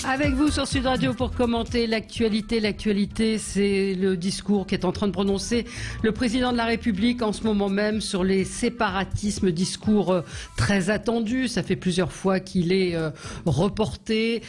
Avec vous sur Sud Radio pour commenter l'actualité. L'actualité, c'est le discours qu'est en train de prononcer le président de la République en ce moment même sur les séparatismes. Discours très attendu. Ça fait plusieurs fois qu'il est reporté,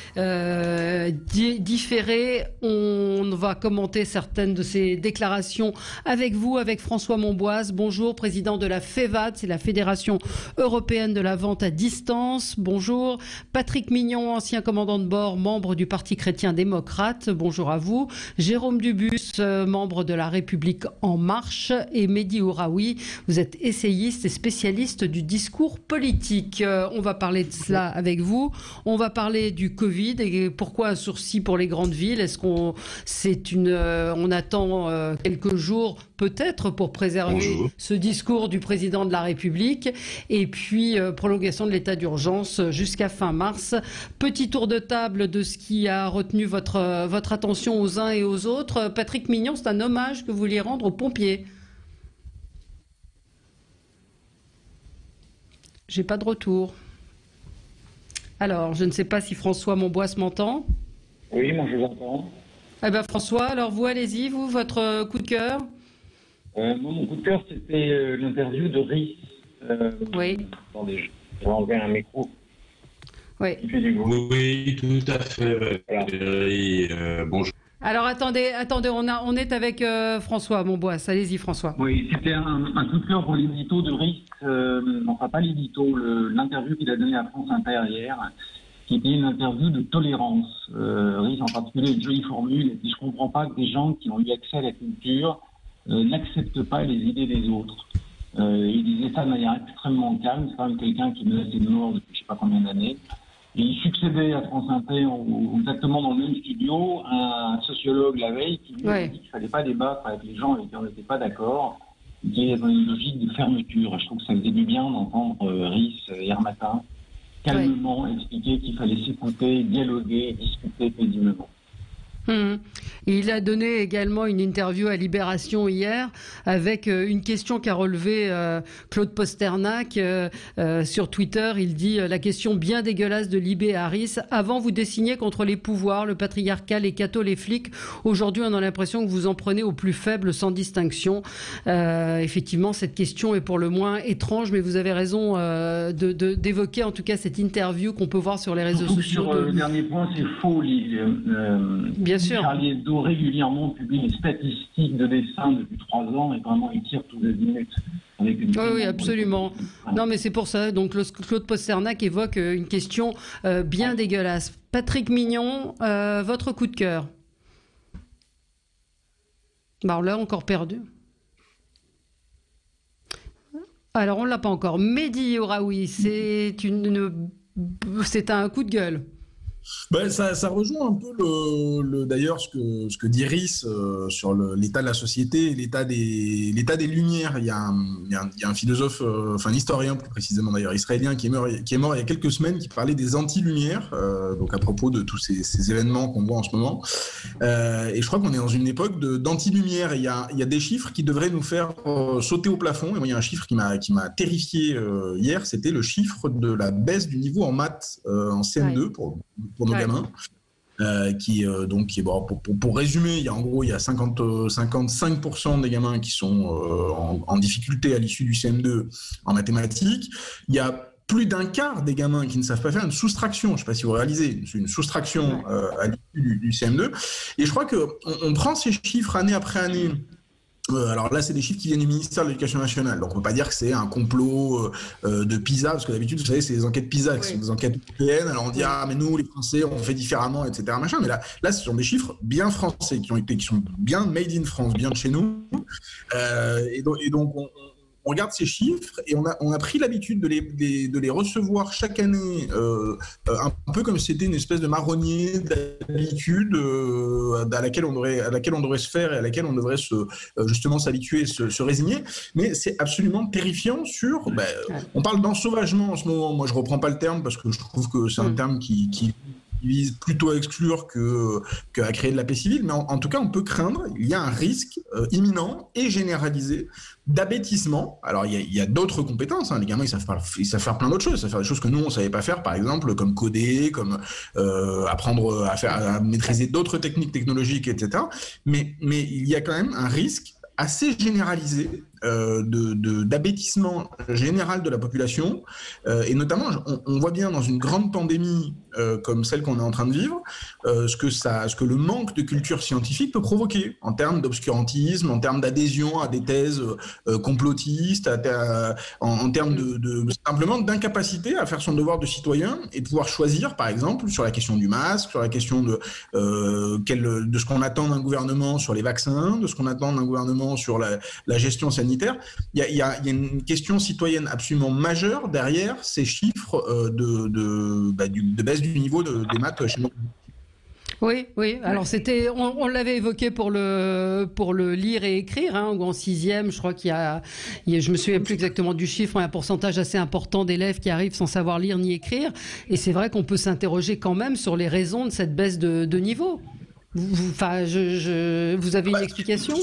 différé. On va commenter certaines de ces déclarations avec vous, avec François Monboise. Bonjour, président de la FEVAD, c'est la Fédération européenne de la vente à distance. Bonjour. Patrick Mignon, ancien commandant de bord, membre du Parti chrétien-démocrate. Bonjour à vous. Jérôme Dubus, membre de La République En Marche. Et Mehdi Ouraoui, vous êtes essayiste et spécialiste du discours politique. On va parler de cela avec vous. On va parler du Covid et pourquoi un sursis pour les grandes villes. Est-ce qu'on on attend quelques jours peut-être pour préserver ce discours du président de la République et puis prolongation de l'état d'urgence jusqu'à fin mars. Petit tour de table de ce qui a retenu votre attention aux uns et aux autres. Patrick Mignon, c'est un hommage que vous vouliez rendre aux pompiers. J'ai pas de retour. Alors, je ne sais pas si François Monboise m'entend. Oui, moi je vous entends. Eh bien François, alors vous, allez-y, vous, votre coup de cœur. Moi, mon coup de cœur, c'était l'interview de Rhys. Oui. Attendez, je vais enlever un micro. Oui. Oui, tout à fait. Voilà. Bonjour. Alors attendez, on est avec François Monboise. Allez-y François. Oui, c'était un coup de cœur pour l'édito de Rhys. Enfin, pas l'édito, l'interview qu'il a donnée à France Inter hier, qui était une interview de tolérance. Rhys en particulier, une jolie formule, et puis je comprends pas que des gens qui ont eu accès à la culture n'acceptent pas les idées des autres. Il disait ça de manière extrêmement calme. C'est quand même quelqu'un qui menaçait de mort depuis je sais pas combien d'années. Et il succédait à France Inter, exactement dans le même studio, un sociologue la veille qui lui a dit qu'il fallait pas débattre avec les gens avec qui on n'était pas d'accord, qui est dans une logique de fermeture. Je trouve que ça faisait du bien d'entendre Rhys hier matin calmement expliquer qu'il fallait s'écouter, dialoguer, discuter paisiblement. Il a donné également une interview à Libération hier avec une question qu'a relevée Claude Posternac sur Twitter. Il dit la question bien dégueulasse de Libé à Rhys. Avant, vous dessiniez contre les pouvoirs, le patriarcat, les cathos, les flics. Aujourd'hui, on a l'impression que vous en prenez aux plus faibles sans distinction. Effectivement, cette question est pour le moins étrange, mais vous avez raison d'évoquer en tout cas cette interview qu'on peut voir sur les réseaux sociaux. Sur le dernier point, c'est faux. Bien sûr. Charlie Hebdo régulièrement publie les statistiques de dessin depuis 3 ans et vraiment il tire toutes les minutes. Avec une oui, absolument. Non, mais c'est pour ça. Donc, Claude Posternac évoque une question bien dégueulasse. Patrick Mignon, votre coup de cœur. Bah, on l'a encore perdu. Alors, on ne l'a pas encore. Mehdi Ouraoui, c'est un coup de gueule. Ben, ça rejoint un peu d'ailleurs ce que dit Rhys sur l'état de la société, l'état des Lumières. Il y a un philosophe, un historien plus précisément d'ailleurs, israélien qui est mort il y a quelques semaines, qui parlait des anti-lumières, donc à propos de tous ces événements qu'on voit en ce moment. Et je crois qu'on est dans une époque d'anti-lumière. Il y a des chiffres qui devraient nous faire sauter au plafond. Et moi, il y a un chiffre qui m'a terrifié hier, c'était le chiffre de la baisse du niveau en maths en CM2 pour nos gamins, pour résumer, il y a 55% des gamins qui sont en difficulté à l'issue du CM2 en mathématiques. Il y a plus d'un quart des gamins qui ne savent pas faire une soustraction. Je ne sais pas si vous réalisez, une soustraction à l'issue du CM2. Et je crois qu'on prend ces chiffres année après année. Alors là, c'est des chiffres qui viennent du ministère de l'Éducation nationale. Donc, on ne peut pas dire que c'est un complot de PISA, parce que d'habitude, vous savez, c'est des enquêtes PISA, qui sont des enquêtes européennes. Alors, on dit, mais nous, les Français, on fait différemment, etc. Machin. Mais là, ce sont des chiffres bien français, qui sont bien made in France, bien de chez nous. Et donc on regarde ces chiffres et on a pris l'habitude de les recevoir chaque année, un peu comme si c'était une espèce de marronnier d'habitude à laquelle on devrait se faire et à laquelle on devrait justement s'habituer et se résigner. Mais c'est absolument terrifiant on parle d'ensauvagement en ce moment. Moi, je reprends pas le terme parce que je trouve que c'est un terme qui vise plutôt à exclure qu'à créer de la paix civile, mais en tout cas, on peut craindre, il y a un risque imminent et généralisé d'abêtissement. Alors, il y a d'autres compétences, hein. Les gamins, ils savent faire plein d'autres choses, ils savent faire des choses que nous, on ne savait pas faire, par exemple, comme coder, comme apprendre à maîtriser d'autres techniques technologiques, etc. Mais il y a quand même un risque assez généralisé d'abêtissement général de la population, et notamment on voit bien dans une grande pandémie comme celle qu'on est en train de vivre, ce que le manque de culture scientifique peut provoquer en termes d'obscurantisme, en termes d'adhésion à des thèses complotistes, en termes simplement d'incapacité à faire son devoir de citoyen et de pouvoir choisir, par exemple, sur la question du masque, sur la question de ce qu'on attend d'un gouvernement sur les vaccins, de ce qu'on attend d'un gouvernement sur la gestion sanitaire. Il y a une question citoyenne absolument majeure derrière ces chiffres de baisse du niveau des maths chez nous. Oui. Alors on l'avait évoqué pour le lire et écrire, hein, où en 6e, je crois je me souviens plus exactement du chiffre, mais un pourcentage assez important d'élèves qui arrivent sans savoir lire ni écrire. Et c'est vrai qu'on peut s'interroger quand même sur les raisons de cette baisse de niveau. Vous avez une explication ?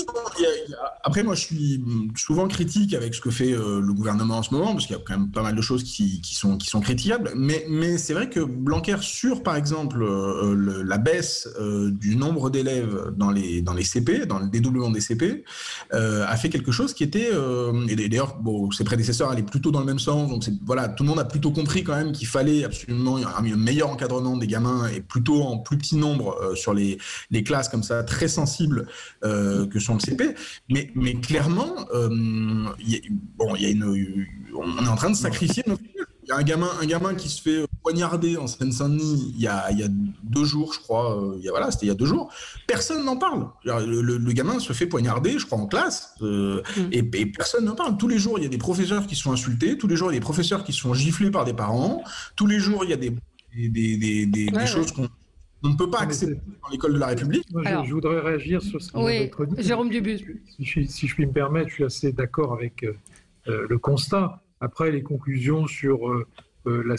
Après, moi, je suis souvent critique avec ce que fait le gouvernement en ce moment, parce qu'il y a quand même pas mal de choses qui sont critiquables. Mais c'est vrai que Blanquer, sur, par exemple, la baisse du nombre d'élèves dans les CP, dans le dédoublement des CP, a fait quelque chose qui était... et d'ailleurs, ses prédécesseurs allaient plutôt dans le même sens. Donc, voilà, tout le monde a plutôt compris quand même qu'il fallait absolument un meilleur encadrement des gamins et plutôt en plus petit nombre sur les classes comme ça très sensibles que sont le CP, mais clairement, on est en train de sacrifier notre... Il y a un gamin qui se fait poignarder en Seine-Saint-Denis il y a 2 jours, je crois. C'était il y a 2 jours. Personne n'en parle. Le gamin se fait poignarder, je crois, en classe, et personne n'en parle. Tous les jours, il y a des professeurs qui se font insulter. Tous les jours, il y a des professeurs qui se font gifler par des parents. Tous les jours, il y a des choses qu'on ne peut pas accepter dans l'école de la République. Moi, je voudrais réagir sur ce qui vient d'être dit. Jérôme Dubus. Si je puis me permettre, je suis assez d'accord avec le constat. Après, les conclusions sur la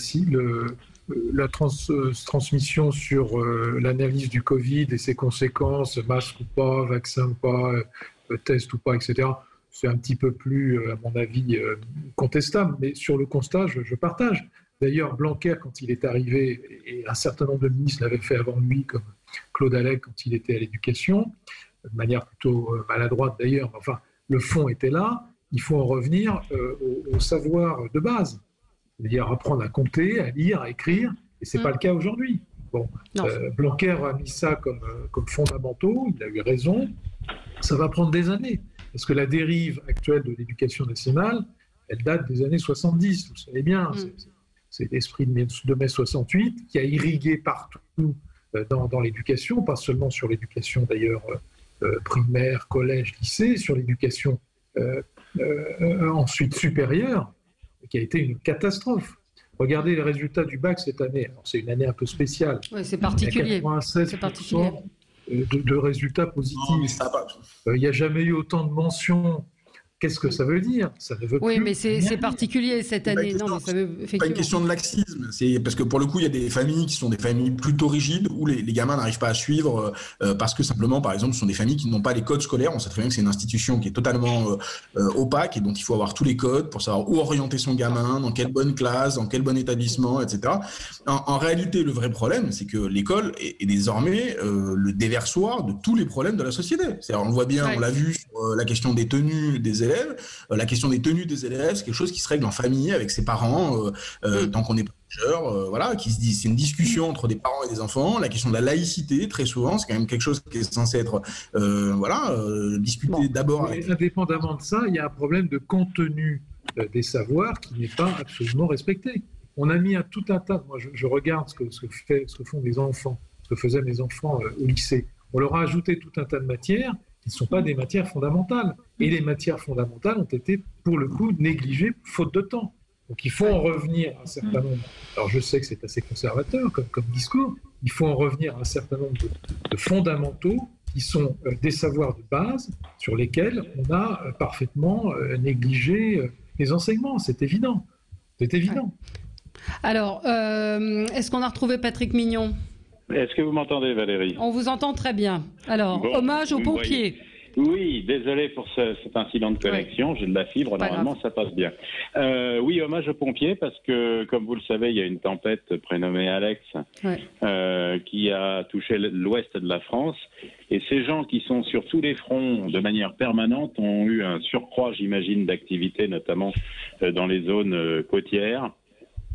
transmission sur l'analyse du Covid et ses conséquences, masque ou pas, vaccin ou pas, test ou pas, etc., c'est un petit peu plus, à mon avis, contestable. Mais sur le constat, je partage. D'ailleurs, Blanquer, quand il est arrivé, et un certain nombre de ministres l'avaient fait avant lui, comme Claude Allègre quand il était à l'éducation, de manière plutôt maladroite d'ailleurs, mais enfin, le fond était là. Il faut en revenir au savoir de base, c'est-à-dire apprendre à compter, à lire, à écrire, et ce n'est pas le cas aujourd'hui. Blanquer a mis ça comme fondamentaux, il a eu raison, ça va prendre des années, parce que la dérive actuelle de l'éducation nationale, elle date des années 70, vous le savez bien, c'est l'esprit de mai 68 qui a irrigué partout dans l'éducation, pas seulement sur l'éducation d'ailleurs primaire, collège, lycée, sur l'éducation ensuite supérieure, qui a été une catastrophe. Regardez les résultats du bac cette année. Alors, c'est une année un peu spéciale. Oui, c'est particulier. Il y a 96% de résultats positifs. Il n'y a jamais eu autant de mentions. Qu'est-ce que ça veut dire ? Ça ne veut oui, plus mais c'est particulier cette année. Non, mais ça veut effectivement. Pas une question de laxisme. C'est parce que pour le coup, il y a des familles qui sont des familles plutôt rigides où les gamins n'arrivent pas à suivre parce que simplement, par exemple, ce sont des familles qui n'ont pas les codes scolaires. On sait très bien que c'est une institution qui est totalement opaque et dont il faut avoir tous les codes pour savoir où orienter son gamin, dans quelle bonne classe, dans quel bon établissement, etc. En réalité, le vrai problème, c'est que l'école est désormais le déversoir de tous les problèmes de la société. C'est-à-dire, on le voit bien, on l'a vu sur la question des tenues des élèves. La question des tenues des élèves, c'est quelque chose qui se règle en famille avec ses parents tant qu'on est pas majeur, voilà, qui se dit, c'est une discussion entre des parents et des enfants. La question de la laïcité, très souvent, c'est quand même quelque chose qui est censé être discuté d'abord. Indépendamment de ça, il y a un problème de contenu des savoirs qui n'est pas absolument respecté. On a mis tout un tas. Moi, je regarde ce que font les enfants, ce que faisaient mes enfants au lycée. On leur a ajouté tout un tas de matières qui ne sont pas des matières fondamentales. Et les matières fondamentales ont été, pour le coup, négligées faute de temps. Donc il faut en revenir à un certain nombre. Alors je sais que c'est assez conservateur comme discours. Il faut en revenir à un certain nombre de fondamentaux qui sont des savoirs de base sur lesquels on a parfaitement négligé les enseignements. C'est évident. C'est évident. Alors, est-ce qu'on a retrouvé Patrick Mignon ? Est-ce que vous m'entendez, Valérie? On vous entend très bien. Alors, Bon, hommage aux vous pompiers. Oui, désolé pour cet incident de connexion. J'ai de la fibre, normalement ça passe bien. Oui, hommage aux pompiers parce que, comme vous le savez, il y a une tempête prénommée Alex qui a touché l'ouest de la France. Et ces gens qui sont sur tous les fronts de manière permanente ont eu un surcroît, j'imagine, d'activité, notamment dans les zones côtières.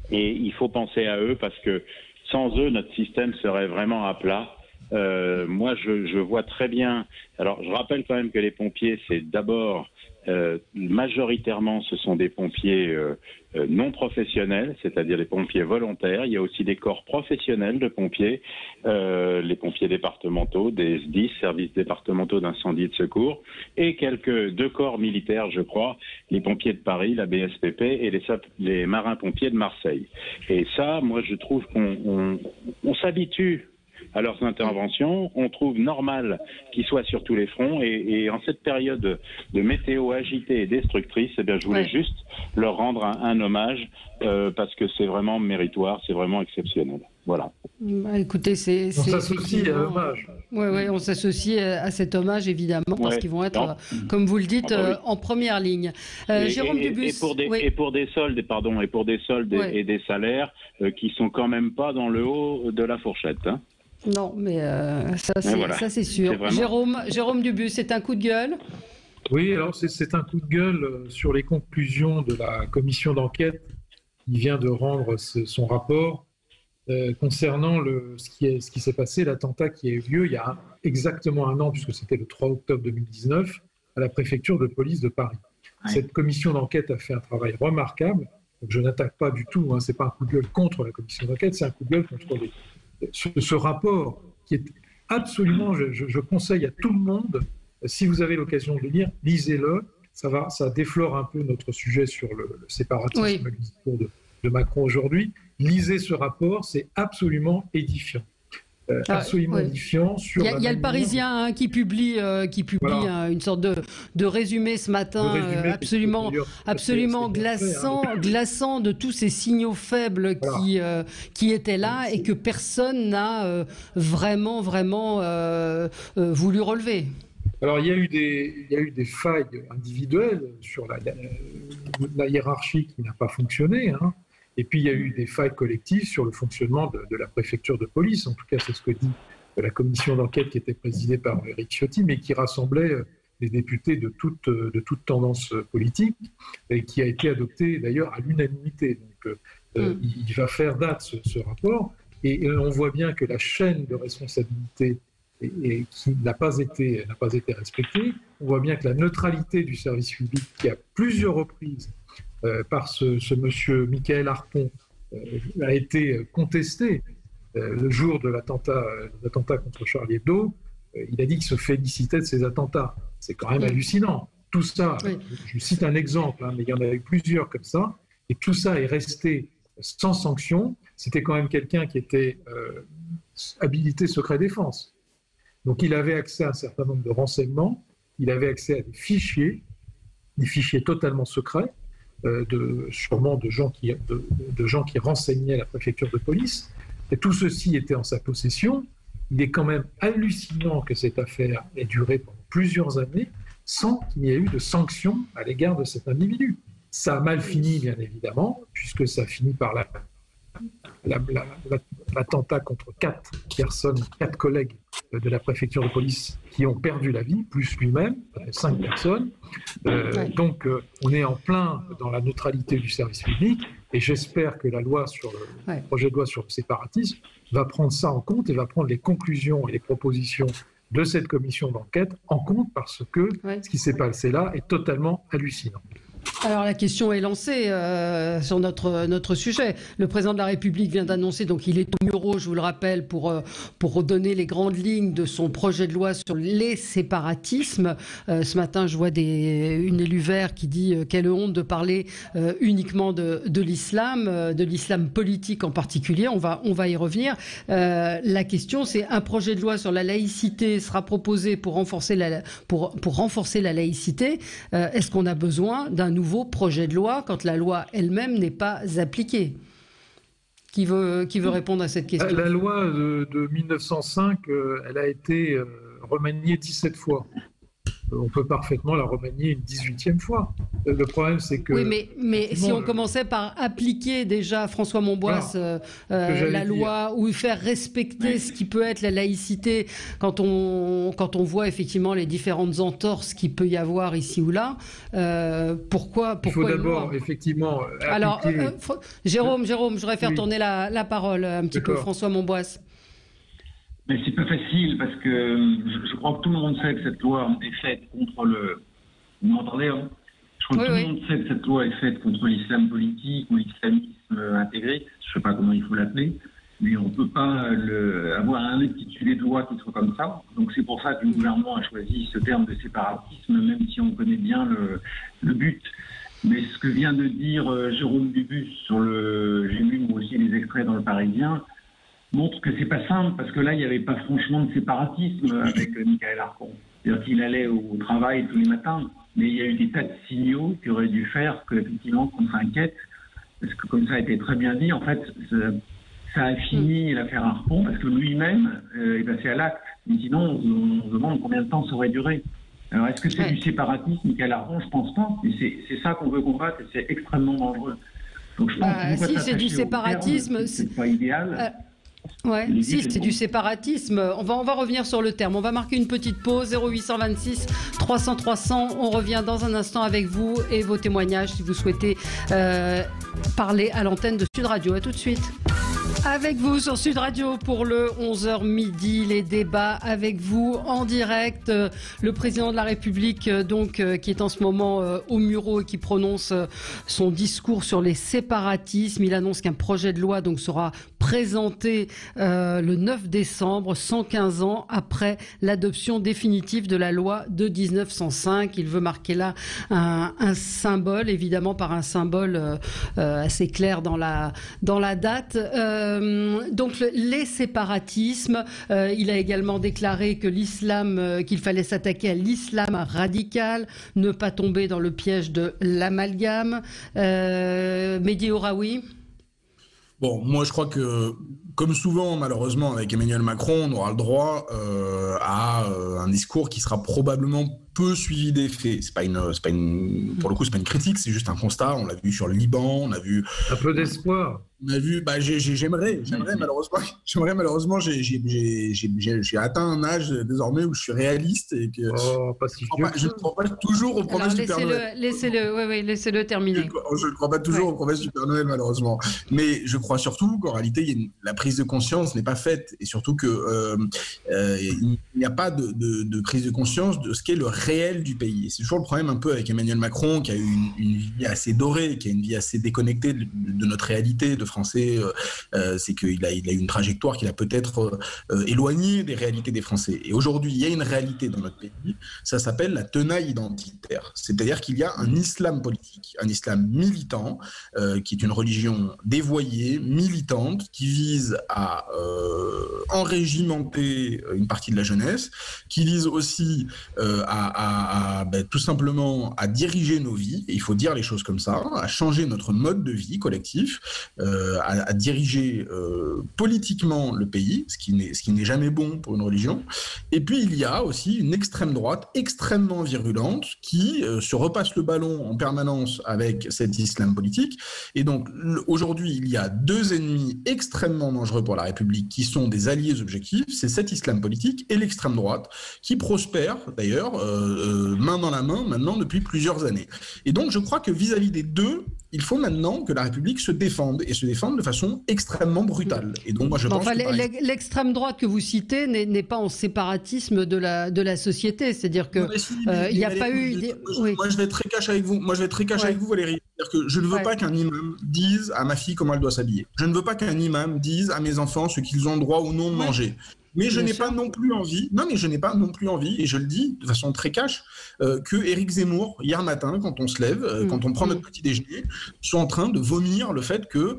Et il faut penser à eux parce que sans eux, notre système serait vraiment à plat. Moi, je vois très bien. Alors, je rappelle quand même que les pompiers, c'est d'abord majoritairement, ce sont des pompiers non professionnels, c'est-à-dire les pompiers volontaires. Il y a aussi des corps professionnels de pompiers, les pompiers départementaux, des SDIS, services départementaux d'incendie et de secours, et deux corps militaires, je crois, les pompiers de Paris, la BSPP et les marins-pompiers de Marseille. Et ça, moi, je trouve qu'on s'habitue à leurs interventions, on trouve normal qu'ils soient sur tous les fronts et en cette période de météo agitée et destructrice, eh bien, je voulais juste leur rendre un hommage parce que c'est vraiment méritoire, c'est vraiment exceptionnel. Voilà. Bah, écoutez, on s'associe à l'hommage. Oui, on s'associe à cet hommage évidemment parce qu'ils vont être, comme vous le dites, en première ligne. Jérôme Dubus. Et pour des soldes, et des salaires qui sont quand même pas dans le haut de la fourchette. Hein. Non, mais ça c'est sûr. Vraiment... Jérôme Dubus, c'est un coup de gueule? Oui, alors c'est un coup de gueule sur les conclusions de la commission d'enquête qui vient de rendre son rapport concernant ce qui s'est passé, l'attentat qui a eu lieu il y a exactement un an, puisque c'était le 3 octobre 2019, à la préfecture de police de Paris. Ouais. Cette commission d'enquête a fait un travail remarquable. Donc je n'attaque pas du tout, ce n'est pas un coup de gueule contre la commission d'enquête, c'est un coup de gueule contre ce rapport qui est absolument, je conseille à tout le monde, si vous avez l'occasion de le lire, lisez-le, ça déflore un peu notre sujet sur le séparatisme, le discours de Macron aujourd'hui. Lisez ce rapport, c'est absolument édifiant. Édifiant. Il y a le Parisien qui publie une sorte de résumé ce matin, absolument glaçant de tous ces signaux faibles qui étaient là et que personne n'a vraiment voulu relever. Alors il y a eu des failles individuelles sur la hiérarchie qui n'a pas fonctionné. Et puis, il y a eu des failles collectives sur le fonctionnement de la préfecture de police. En tout cas, c'est ce que dit la commission d'enquête qui était présidée par Éric Ciotti, mais qui rassemblait les députés de toute tendance politique et qui a été adoptée d'ailleurs à l'unanimité. Donc, il va faire date ce rapport. Et on voit bien que la chaîne de responsabilité qui n'a pas été respectée. On voit bien que la neutralité du service public, qui à plusieurs reprises par ce monsieur Michael Harpon a été contesté le jour de l'attentat contre Charlie Hebdo. Il a dit qu'il se félicitait de ces attentats. C'est quand même hallucinant. Tout ça, je cite un exemple, mais il y en avait plusieurs comme ça, et tout ça est resté sans sanction. C'était quand même quelqu'un qui était habilité secret défense. Donc il avait accès à un certain nombre de renseignements, il avait accès à des fichiers totalement secrets, sûrement de gens qui renseignaient la préfecture de police, et tout ceci était en sa possession. Il est quand même hallucinant que cette affaire ait duré pendant plusieurs années sans qu'il n'y ait eu de sanctions à l'égard de cet individu. Ça a mal fini, bien évidemment, puisque ça a fini par l'attentat contre 4 collègues de la préfecture de police qui ont perdu la vie, plus lui-même, 5 personnes. Donc, on est en plein dans la neutralité du service public et j'espère que le projet de loi sur le séparatisme va prendre ça en compte et va prendre les conclusions et les propositions de cette commission d'enquête en compte parce que ce qui s'est passé là est totalement hallucinant. Alors la question est lancée sur notre sujet. Le président de la République vient d'annoncer, donc il est au bureau, je vous le rappelle, pour donner les grandes lignes de son projet de loi sur les séparatismes. Ce matin, je vois une élue vert qui dit quelle honte de parler uniquement de l'islam politique en particulier. On va y revenir. La question, c'est un projet de loi sur la laïcité sera proposé pour renforcer la laïcité. Est-ce qu'on a besoin d'un nouveau projet de loi quand la loi elle-même n'est pas appliquée? qui veut répondre à cette question. La loi de 1905, elle a été remaniée 17 fois. On peut parfaitement la remanier une 18e fois. Le problème, c'est que... Oui, mais si on commençait par appliquer déjà, François Monboisse, la loi, ou faire respecter ce qui peut être la laïcité, quand on voit effectivement les différentes entorses qu'il peut y avoir ici ou là, pourquoi il faut d'abord, effectivement, appliquer... Alors, Jérôme, je voudrais faire tourner la parole un petit peu, François Monboisse. Mais c'est pas facile parce que je crois que tout le monde sait que cette loi est faite contre le... Vous m'entendez, hein? Je crois que tout le monde sait que cette loi est faite contre l'islam politique ou l'islamisme intégré, je sais pas comment il faut l'appeler, mais on peut pas avoir un intitulé de loi qui soit comme ça. Donc c'est pour ça que le gouvernement a choisi ce terme de séparatisme, même si on connaît bien le but. Mais ce que vient de dire Jérôme Dubus sur j'ai lu moi aussi les extraits dans le Parisien, montre que c'est pas simple, parce que là, il n'y avait pas franchement de séparatisme avec Michael Harcon. C'est-à-dire qu'il allait au travail tous les matins, mais il y a eu des tas de signaux qui auraient dû faire qu'effectivement, qu'on s'inquiète, parce que comme ça a été très bien dit, en fait, ça a fini l'affaire Harcon, parce que lui-même est passé à l'acte. Mais sinon, on se demande combien de temps ça aurait duré. Alors, est-ce que c'est du séparatisme, Michael Harcon? Je pense pas. Mais c'est ça qu'on veut combattre, et c'est extrêmement dangereux. Donc, je pense si c'est du séparatisme, c'est pas idéal. Ouais, si c'est du séparatisme, on va revenir sur le terme. On va marquer une petite pause. 0826 300 300. On revient dans un instant avec vous et vos témoignages si vous souhaitez parler à l'antenne de Sud Radio. À tout de suite. Avec vous sur Sud Radio pour le 11h midi, les débats avec vous en direct. Le président de la République, qui est en ce moment au Mureaux et qui prononce son discours sur les séparatismes. Il annonce qu'un projet de loi sera présenté le 9 décembre, 115 ans après l'adoption définitive de la loi de 1905. Il veut marquer là un symbole, évidemment par un symbole assez clair dans la date. Donc les séparatismes, il a également déclaré que qu'il fallait s'attaquer à l'islam radical, ne pas tomber dans le piège de l'amalgame. Mehdi Ouraoui. Bon, moi je crois que, comme souvent malheureusement avec Emmanuel Macron, on aura le droit à un discours qui sera probablement peu suivi des faits. Pour le coup, c'est pas une critique, c'est juste un constat. On l'a vu sur le Liban, on a vu un peu d'espoir. On a vu, j'aimerais malheureusement, j'ai atteint un âge désormais où je suis réaliste et que je ne crois pas toujours aux promesses du Père Noël. Laissez-le terminer. Je ne crois pas toujours aux promesses du Père Noël, malheureusement. Mais je crois surtout qu'en réalité, la prise de conscience n'est pas faite et surtout qu'il n'y a pas de prise de conscience de ce qu'est le réel du pays. Et c'est toujours le problème un peu avec Emmanuel Macron, qui a eu une vie assez dorée, qui a une vie assez déconnectée de notre réalité, de Français, c'est qu'il a eu une trajectoire qui l'a peut-être éloigné des réalités des Français. Et aujourd'hui, il y a une réalité dans notre pays, ça s'appelle la tenaille identitaire. C'est-à-dire qu'il y a un islam politique, un islam militant, qui est une religion dévoyée, militante, qui vise à enrégimenter une partie de la jeunesse, qui vise aussi tout simplement à diriger nos vies, et il faut dire les choses comme ça, à changer notre mode de vie collectif, à diriger politiquement le pays, ce qui n'est jamais bon pour une religion. Et puis il y a aussi une extrême droite extrêmement virulente qui se repasse le ballon en permanence avec cet islam politique. Et donc aujourd'hui, il y a deux ennemis extrêmement dangereux pour la République qui sont des alliés objectifs, c'est cet islam politique et l'extrême droite qui prospère d'ailleurs main dans la main maintenant depuis plusieurs années. Et donc je crois que vis-à-vis des deux, il faut maintenant que la République se défende et se défende de façon extrêmement brutale. Et donc moi je pense que l'extrême droite que vous citez n'est pas en séparatisme de la société, c'est-à-dire que il n'y a pas eu. Moi je vais être très cash avec vous. Avec vous, Valérie. C'est-à-dire que je ne veux pas qu'un imam dise à ma fille comment elle doit s'habiller. Je ne veux pas qu'un imam dise à mes enfants ce qu'ils ont le droit ou non de manger. Mais je n'ai pas non plus envie, et je le dis de façon très cash, que Éric Zemmour, hier matin, quand on se lève, quand on prend notre petit déjeuner, soit en train de vomir le fait que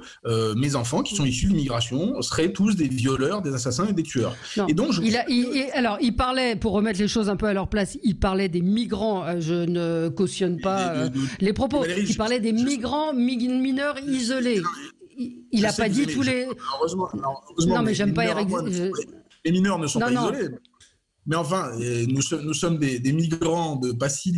mes enfants, qui sont issus de l'immigration, seraient tous des violeurs, des assassins et des tueurs. Non. Et donc, il parlait, pour remettre les choses un peu à leur place, il parlait des migrants, je ne cautionne pas les propos, il parlait des migrants mineurs isolés. il n'a pas dit tous les... Heureusement, non, mais j'aime pas Eric... Les mineurs ne sont pas isolés. Mais enfin, nous sommes des migrants de pas si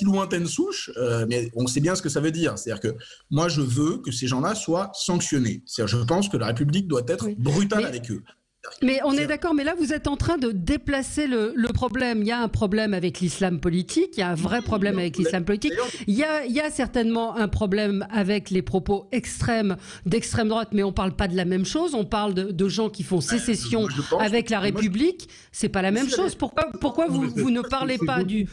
lointaines souches, mais on sait bien ce que ça veut dire. C'est-à-dire que moi, je veux que ces gens-là soient sanctionnés. C'est-à-dire, je pense que la République doit être brutale avec eux. Mais on est d'accord, mais là vous êtes en train de déplacer le problème. Il y a un problème avec l'islam politique, il y a un vrai problème avec l'islam politique. Il y a certainement un problème avec les propos extrêmes d'extrême droite, mais on ne parle pas de la même chose. On parle de gens qui font sécession avec la République. C'est pas la même chose. Pourquoi vous ne parlez pas du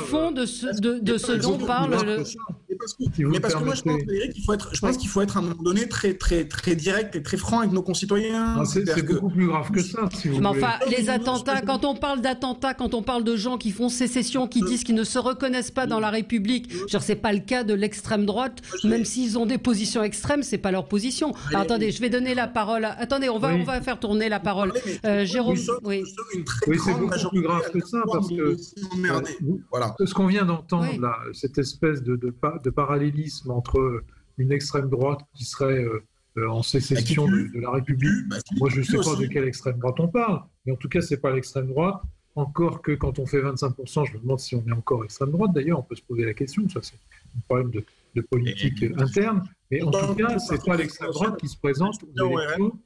fond de ce dont parle le... Mais parce que moi je pense, Eric, qu'il faut être à un moment donné très direct et très franc avec nos concitoyens. C'est beaucoup plus grave que ça, si vous voulez. Enfin, les attentats, quand on parle d'attentats, quand on parle de gens qui font sécession, qui disent qu'ils ne se reconnaissent pas dans la République, c'est pas le cas de l'extrême droite, même s'ils ont des positions extrêmes, c'est pas leur position. Alors, attendez, je vais donner la parole. Attendez, on va faire tourner la parole. Jérôme, oui, c'est beaucoup plus grave que ça, parce que ce qu'on vient d'entendre là, cette espèce de parallélisme entre une extrême droite qui serait en sécession de la République. Moi, je ne sais pas de quelle extrême droite on parle, mais en tout cas, ce n'est pas l'extrême droite. Encore que quand on fait 25%, je me demande si on est encore extrême droite. D'ailleurs, on peut se poser la question. Ça, c'est un problème de politique interne. Mais en tout cas, ce n'est pas l'extrême droite qui se présente aux élections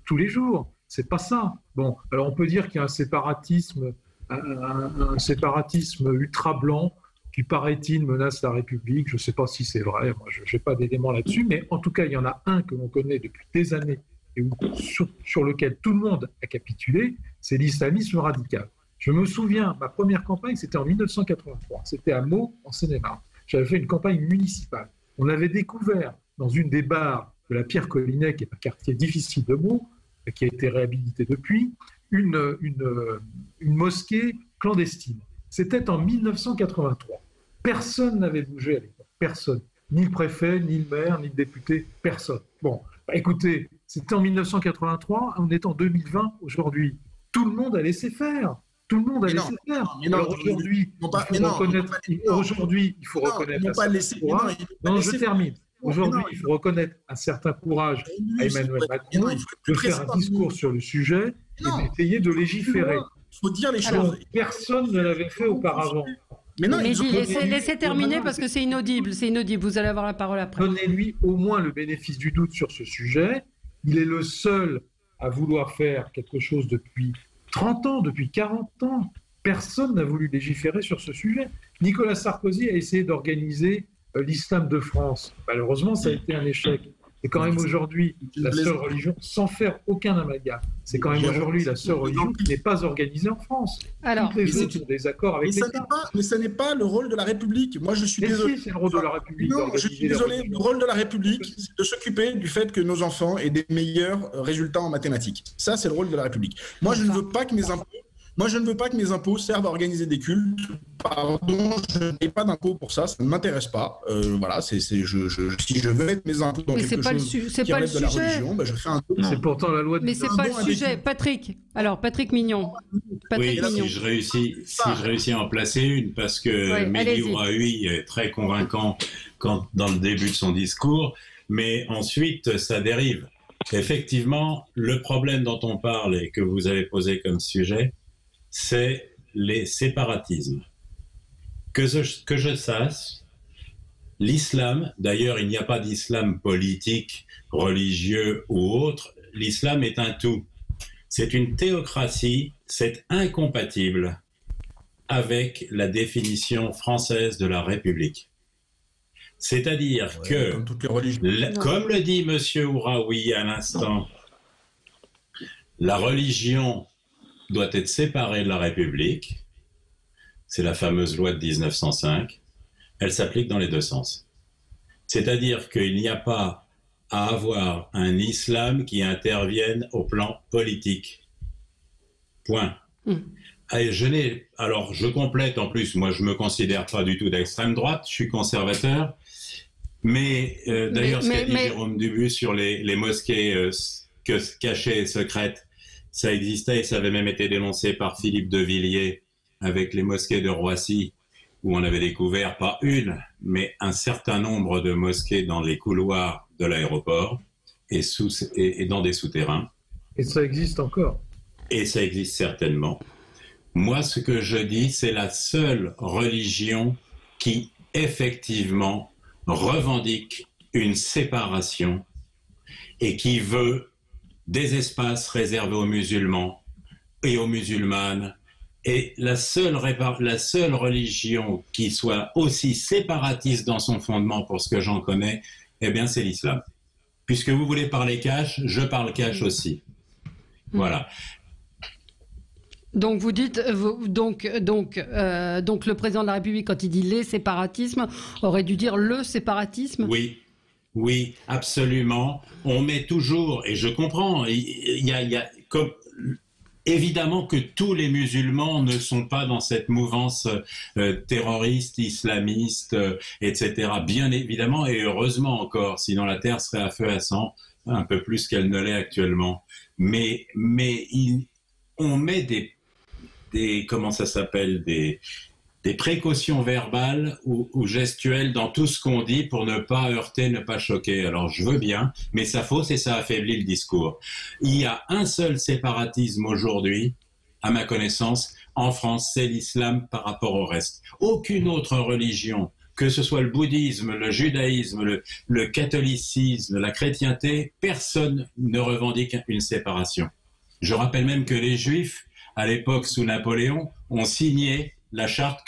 tous les jours. Ce n'est pas ça. Bon, alors on peut dire qu'il y a un séparatisme ultra-blanc qui, paraît-il, menace la République. Je ne sais pas si c'est vrai, moi je n'ai pas d'éléments là-dessus, mais en tout cas, il y en a un que l'on connaît depuis des années et sur lequel tout le monde a capitulé, c'est l'islamisme radical. Je me souviens, ma première campagne, c'était en 1983, c'était à Meaux, en Seine-et-Marne. J'avais fait une campagne municipale. On avait découvert dans une des bars de la Pierre-Collinet, qui est un quartier difficile de Meaux, qui a été réhabilité depuis, une mosquée clandestine. C'était en 1983. Personne n'avait bougé à l'époque. Personne. Ni le préfet, ni le maire, ni le député. Personne. Bon, écoutez, c'était en 1983. On est en 2020 aujourd'hui. Tout le monde a laissé faire. Tout le monde a laissé faire. Alors aujourd'hui, il faut reconnaître. Non, je termine. Aujourd'hui, il faut reconnaître un certain courage à Emmanuel Macron de faire un discours sur le sujet et d'essayer de légiférer. Il faut dire les choses. Alors, personne ne l'avait fait auparavant. Mais laissez terminer parce que c'est inaudible. C'est inaudible. Vous allez avoir la parole après. Donnez-lui au moins le bénéfice du doute sur ce sujet. Il est le seul à vouloir faire quelque chose depuis 30 ans, depuis 40 ans. Personne n'a voulu légiférer sur ce sujet. Nicolas Sarkozy a essayé d'organiser l'islam de France. Malheureusement, ça a été un échec. C'est quand même aujourd'hui la seule religion, sans faire aucun amalgame, c'est quand même aujourd'hui la seule religion qui n'est pas organisée en France. Alors, toutes les autres sont des accords avec l'État. Mais ce n'est pas le rôle de la République. Moi, je suis désolé. C'est le rôle de la République. Non, je suis désolé. Le rôle de la République, c'est de s'occuper du fait que nos enfants aient des meilleurs résultats en mathématiques. Ça, c'est le rôle de la République. Moi, je ne veux pas que mes impôts servent à organiser des cultes. Pardon, je n'ai pas d'impôts pour ça, ça ne m'intéresse pas. Voilà, si je veux mettre mes impôts dans quelque chose qui relève de la religion, je fais un peu. C'est pourtant la loi de... Mais c'est pas le sujet. Patrick Mignon. Oui, si je réussis à en placer une, parce que Mehdi Ouraoui est très convaincant dans le début de son discours, mais ensuite, ça dérive. Effectivement, le problème dont on parle et que vous avez posé comme sujet, c'est les séparatismes. Que je sache, l'islam, d'ailleurs il n'y a pas d'islam politique, religieux ou autre, l'islam est un tout. C'est une théocratie, c'est incompatible avec la définition française de la République. C'est-à-dire que, comme le dit M. Ouraoui à l'instant, la religion doit être séparée de la République. C'est la fameuse loi de 1905. Elle s'applique dans les deux sens. C'est-à-dire qu'il n'y a pas à avoir un islam qui intervienne au plan politique. Point. Et je complète en plus, moi je ne me considère pas du tout d'extrême droite, je suis conservateur, mais d'ailleurs ce qu'a dit Jérôme Dubu sur les mosquées cachées et secrètes, ça existait et ça avait même été dénoncé par Philippe de Villiers avec les mosquées de Roissy, où on avait découvert pas une, mais un certain nombre de mosquées dans les couloirs de l'aéroport. et dans des souterrains. Et ça existe encore. Et ça existe certainement. Moi, ce que je dis, c'est la seule religion qui, effectivement, revendique une séparation et qui veut des espaces réservés aux musulmans et aux musulmanes. Et la seule religion qui soit aussi séparatiste dans son fondement, pour ce que j'en connais, eh bien, c'est l'islam. Puisque vous voulez parler cash, je parle cash aussi. Voilà. Donc vous dites, donc le président de la République, quand il dit les séparatismes, aurait dû dire le séparatisme. Oui, absolument. On met toujours, et je comprends, il y a comme évidemment que tous les musulmans ne sont pas dans cette mouvance terroriste, islamiste, etc. Bien évidemment, et heureusement encore, sinon la terre serait à feu à sang, un peu plus qu'elle ne l'est actuellement. Mais on met des comment ça s'appelle, des précautions verbales ou gestuelles dans tout ce qu'on dit pour ne pas heurter, ne pas choquer. Alors je veux bien, mais ça fausse et ça affaiblit le discours. Il y a un seul séparatisme aujourd'hui, à ma connaissance, en France, c'est l'islam par rapport au reste. Aucune autre religion, que ce soit le bouddhisme, le judaïsme, le catholicisme, la chrétienté, personne ne revendique une séparation. Je rappelle même que les Juifs, à l'époque sous Napoléon, ont signé la charte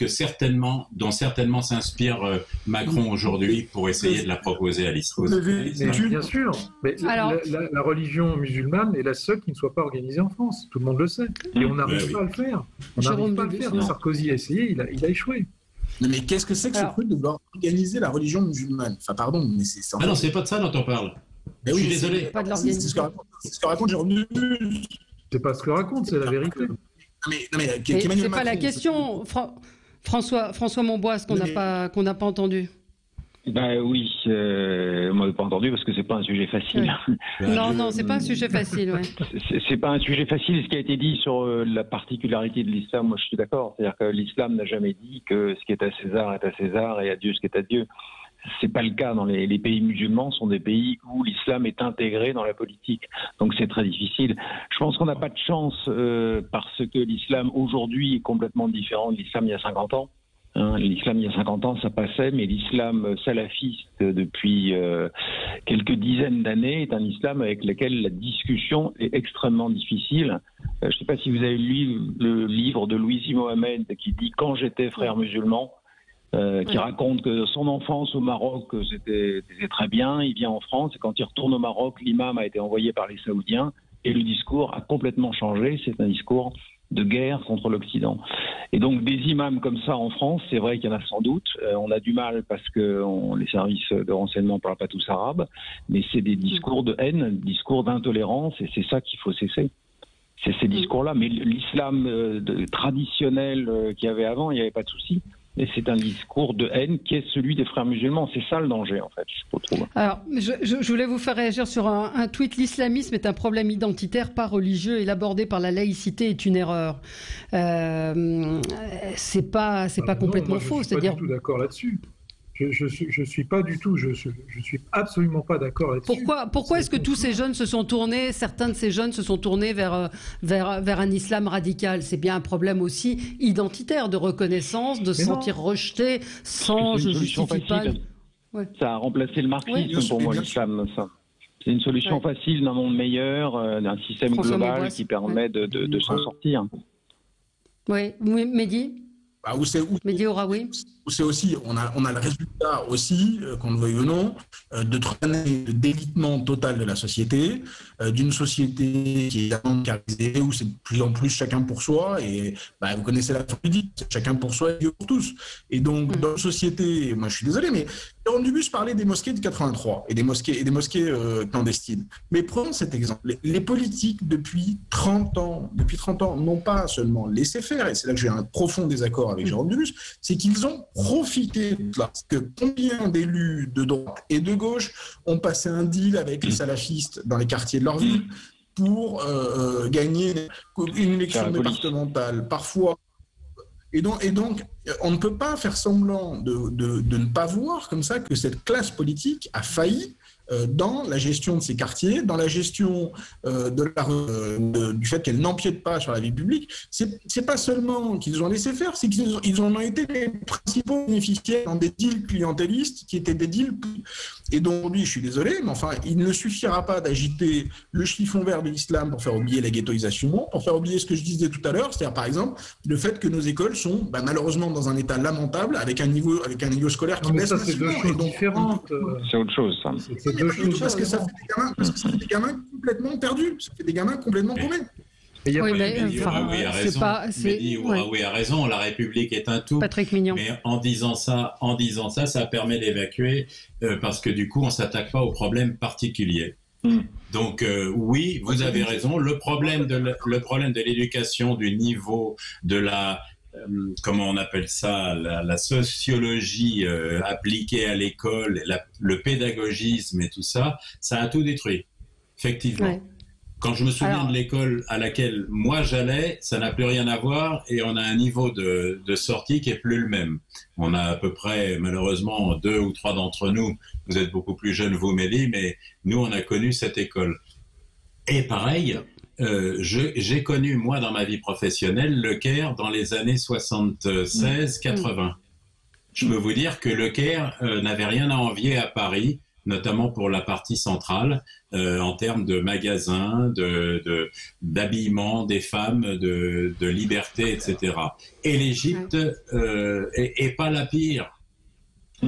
dont certainement s'inspire Macron aujourd'hui pour essayer de la proposer à l'islam. Bien sûr, mais la religion musulmane est la seule qui ne soit pas organisée en France. Tout le monde le sait. Et on n'arrive pas à le faire. On n'arrive pas à le faire. Sarkozy a essayé, il a échoué. Mais qu'est-ce que c'est que ce truc de vouloir organiser la religion musulmane? Enfin, pardon, mais c'est... Ah non, c'est pas de ça dont on parle. Mais je suis désolé. Pas de c'est ce que raconte Jérôme Dubus. C'est pas ce que raconte, c'est la vérité. Mais c'est pas la question, François Monboise, qu'on n'a pas entendu. Ben oui, on m'avait pas entendu parce que c'est pas un sujet facile. Oui. Non, c'est pas un sujet facile. Ouais. C'est pas un sujet facile. Ce qui a été dit sur la particularité de l'islam, moi je suis d'accord. C'est-à-dire que l'islam n'a jamais dit que ce qui est à César est à César et à Dieu ce qui est à Dieu. C'est pas le cas dans les pays musulmans, sont des pays où l'islam est intégré dans la politique. Donc c'est très difficile. Je pense qu'on n'a pas de chance parce que l'islam aujourd'hui est complètement différent de l'islam il y a 50 ans. L'islam il y a 50 ans ça passait, mais l'islam salafiste depuis quelques dizaines d'années est un islam avec lequel la discussion est extrêmement difficile. Je ne sais pas si vous avez lu le livre de Louisi Mohamed qui dit « Quand j'étais frère musulman », qui raconte que son enfance au Maroc, c'était très bien. Il vient en France et quand il retourne au Maroc, l'imam a été envoyé par les Saoudiens et le discours a complètement changé. C'est un discours de guerre contre l'Occident. Et donc des imams comme ça en France, c'est vrai qu'il y en a sans doute. On a du mal parce que les services de renseignement ne parlent pas tous arabe, mais c'est des discours de haine, discours d'intolérance et c'est ça qu'il faut cesser. C'est ces discours-là. Mais l'islam traditionnel qu'il y avait avant, il n'y avait pas de souci. Et c'est un discours de haine qui est celui des frères musulmans. C'est ça le danger, en fait, je trouve. Alors, je voulais vous faire réagir sur un tweet. L'islamisme est un problème identitaire, pas religieux, et l'aborder par la laïcité est une erreur. C'est pas complètement faux. Je suis pas du tout d'accord là-dessus. Je suis pas du tout, je suis absolument pas d'accord là-dessus. Pourquoi est-ce que tous ces jeunes se sont tournés, certains de ces jeunes se sont tournés vers un islam radical? C'est bien un problème aussi identitaire, de reconnaissance, de se sentir rejeté sans je justifie pas. Ouais. Ça a remplacé le marxisme pour moi, l'islam. C'est une solution facile d'un monde meilleur, d'un système global qui permet de s'en sortir. Oui, Mehdi. Mehdi Oraoui. C'est aussi, on a le résultat aussi, qu'on le veuille ou non, de 3 années de délitement total de la société, d'une société qui est bancarisée, où c'est de plus en plus chacun pour soi, et vous connaissez la fin du dit, chacun pour soi et Dieu pour tous. Et donc, dans une société, moi je suis désolé, mais Jérôme Dubus parlait des mosquées de 83, et des mosquées clandestines. Mais prenons cet exemple. Les politiques, depuis 30 ans, n'ont pas seulement laissé faire, et c'est là que j'ai un profond désaccord avec Jérôme Dubus, c'est qu'ils ont profité de cela. Parce que combien d'élus de droite et de gauche ont passé un deal avec les salafistes dans les quartiers de leur ville pour gagner une élection départementale, parfois. Et donc, on ne peut pas faire semblant de ne pas voir comme ça que cette classe politique a failli dans la gestion de ces quartiers, dans la gestion du fait qu'elle n'empiète pas sur la vie publique. C'est pas seulement qu'ils ont laissé faire, c'est qu'ils en ont été les principaux bénéficiaires dans des deals clientélistes qui étaient des deals. Et donc aujourd'hui, je suis désolé, mais enfin, il ne suffira pas d'agiter le chiffon vert de l'islam pour faire oublier la ghettoisation, pour faire oublier ce que je disais tout à l'heure, c'est-à-dire par exemple le fait que nos écoles sont malheureusement dans un état lamentable avec un niveau scolaire qui baisse. Ça, c'est deux choses différentes. C'est autre chose, ça. C'est deux choses. Parce que ça fait des gamins complètement perdus. Ça fait des gamins complètement paumés. Oui, mais Mehdi Ouraoui a raison. La République est un tout. Patrick Mignon. Mais en disant ça, ça permet d'évacuer parce que du coup, on s'attaque pas aux problèmes particuliers. Donc oui, vous avez raison. Le problème de l'éducation, du niveau de la comment on appelle ça, la sociologie appliquée à l'école, le pédagogisme et tout ça, ça a tout détruit. Effectivement. Ouais. Quand je me souviens de l'école à laquelle moi j'allais, ça n'a plus rien à voir et on a un niveau de sortie qui est plus le même. On a à peu près, malheureusement, 2 ou 3 d'entre nous, vous êtes beaucoup plus jeunes, vous Mehdi, mais nous on a connu cette école. Et pareil, j'ai connu moi dans ma vie professionnelle le Caire dans les années 76-80. Je peux vous dire que le Caire n'avait rien à envier à Paris, notamment pour la partie centrale, en termes de magasins, d'habillement des femmes, de liberté, etc. Et l'Égypte est pas la pire. Je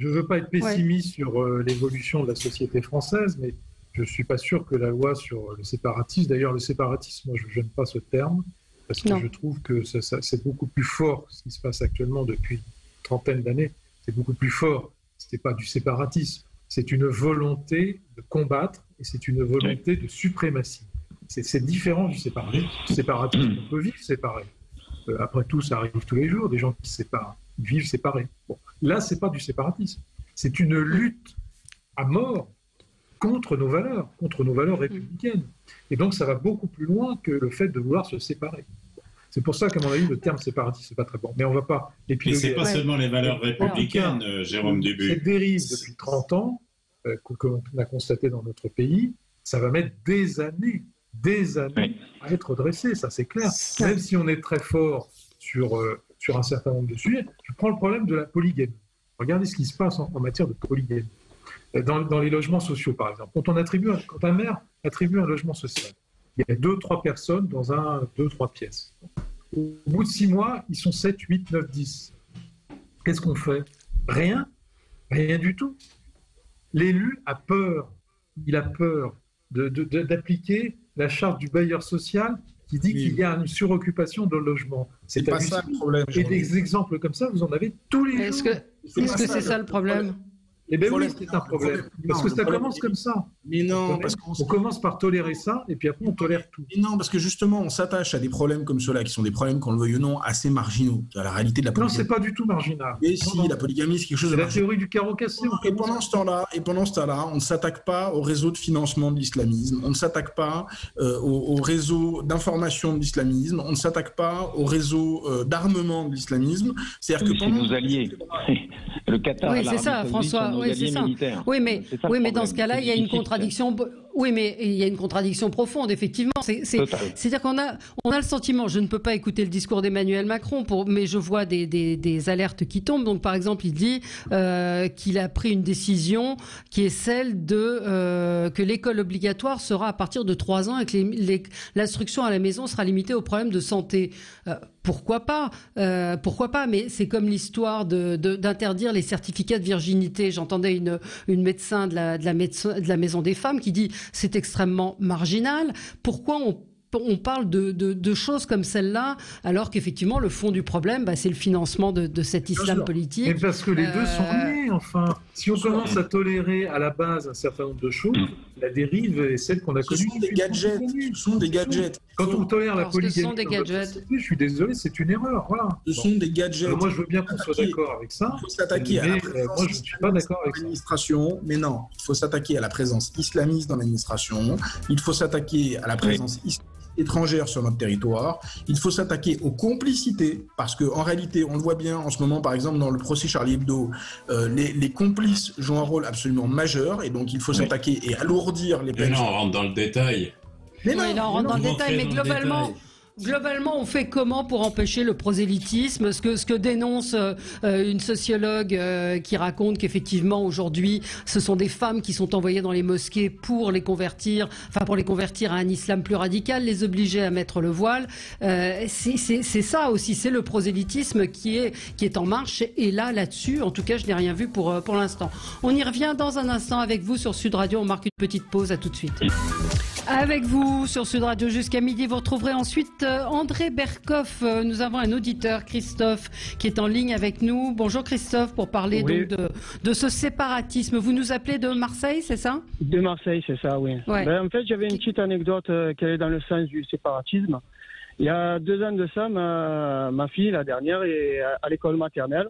ne veux pas être pessimiste sur l'évolution de la société française, mais je ne suis pas sûr que la loi sur le séparatisme, d'ailleurs le séparatisme, moi je n'aime pas ce terme, parce que je trouve que c'est beaucoup plus fort ce qui se passe actuellement depuis une trentaine d'années, c'est beaucoup plus fort. Ce n'est pas du séparatisme, c'est une volonté de combattre et c'est une volonté de suprématie. C'est différent du séparatisme. Le séparatisme, on peut vivre séparé. Après tout, ça arrive tous les jours, des gens qui se séparent, vivent séparés. Bon. Là, ce n'est pas du séparatisme. C'est une lutte à mort contre nos valeurs républicaines. Et donc, ça va beaucoup plus loin que le fait de vouloir se séparer. C'est pour ça qu'à mon avis, le terme séparatiste, c'est pas très bon. Mais on va pas épiloguer. Mais c'est pas seulement les valeurs républicaines, Jérôme Dubu. Cette dérive depuis 30 ans, qu'on a constaté dans notre pays, ça va mettre des années à être redressé, ça c'est clair. Même si on est très fort sur un certain nombre de sujets. Je prends le problème de la polygamie. Regardez ce qui se passe en matière de polygamie. Dans les logements sociaux, par exemple. Quand un maire attribue un logement social, il y a 2-3 personnes dans 2-3 pièces. Au bout de 6 mois, ils sont 7, 8, 9, 10. Qu'est-ce qu'on fait? Rien du tout. L'élu a peur. Il a peur d'appliquer la charte du bailleur social qui dit qu'il y a une suroccupation de logement. C'est pas ça le problème. Et des exemples comme ça, vous en avez tous les jours. Est-ce que c'est ça le problème? Eh bien oui, c'est un problème. Parce que ça commence comme ça. Mais non, on commence par tolérer ça, et puis après on tolère tout. Mais non, parce que justement, on s'attache à des problèmes comme ceux-là, qui sont des problèmes, qu'on le veuille ou non, assez marginaux. À la réalité de la polygamie. Non, c'est pas du tout marginal. Et si, la polygamie, c'est quelque chose de marginal. C'est la théorie du carreau cassé. Et pendant ce temps-là, on ne s'attaque pas au réseau de financement de l'islamisme, on ne s'attaque pas au réseau d'information de l'islamisme, on ne s'attaque pas au réseau d'armement de l'islamisme. C'est-à-dire que pendant nos alliés, le Qatar, oui, c'est ça, François. Oui, c'est ça. Oui, mais dans ce cas-là, il y a une contradiction. Oui, mais il y a une contradiction profonde, effectivement. C'est-à-dire qu'on a le sentiment, je ne peux pas écouter le discours d'Emmanuel Macron, mais je vois des alertes qui tombent. Donc, par exemple, il dit qu'il a pris une décision qui est celle que l'école obligatoire sera à partir de 3 ans et que l'instruction à la maison sera limitée aux problèmes de santé. Pourquoi pas? Mais c'est comme l'histoire d'interdire les certificats de virginité. J'entendais une médecin de la Maison des Femmes qui dit c'est extrêmement marginal. Pourquoi on parle de choses comme celle-là, alors qu'effectivement, le fond du problème, c'est le financement de cet islam politique. Mais parce que les deux sont liés, enfin. Si on commence à tolérer à la base un certain nombre de choses, la dérive est celle qu'on a connue. Ce sont des gadgets. Quand on tolère la polygamie, ce sont des gadgets. Je suis désolé, c'est une erreur. Voilà. Ce sont des gadgets. Moi, je veux bien qu'on soit d'accord avec ça. Il faut s'attaquer à la présence. Moi, je ne suis pas d'accord avec l'administration, mais non. Il faut s'attaquer à la présence islamiste dans l'administration. Il faut s'attaquer à la présence islamiste étrangères sur notre territoire. Il faut s'attaquer aux complicités, parce qu'en réalité, on le voit bien en ce moment, par exemple, dans le procès Charlie Hebdo, les complices jouent un rôle absolument majeur, et donc il faut s'attaquer et alourdir les peines. Mais non, on rentre dans le détail. Mais non, on rentre dans le détail, mais globalement, on fait comment pour empêcher le prosélytisme? Ce que dénonce une sociologue qui raconte qu'effectivement aujourd'hui, ce sont des femmes qui sont envoyées dans les mosquées pour les convertir à un islam plus radical, les obliger à mettre le voile. C'est ça aussi, c'est le prosélytisme qui est en marche. Et là-dessus, en tout cas, je n'ai rien vu pour l'instant. On y revient dans un instant avec vous sur Sud Radio. On marque une petite pause, à tout de suite. Avec vous sur Sud Radio jusqu'à midi, vous retrouverez ensuite André Berkoff. Nous avons un auditeur, Christophe, qui est en ligne avec nous. Bonjour Christophe, pour parler donc de ce séparatisme. Vous nous appelez de Marseille, c'est ça? De Marseille, c'est ça, oui. Ouais. En fait, j'avais une petite anecdote qui allait dans le sens du séparatisme. Il y a 2 ans de ça, ma fille, la dernière, est à l'école maternelle.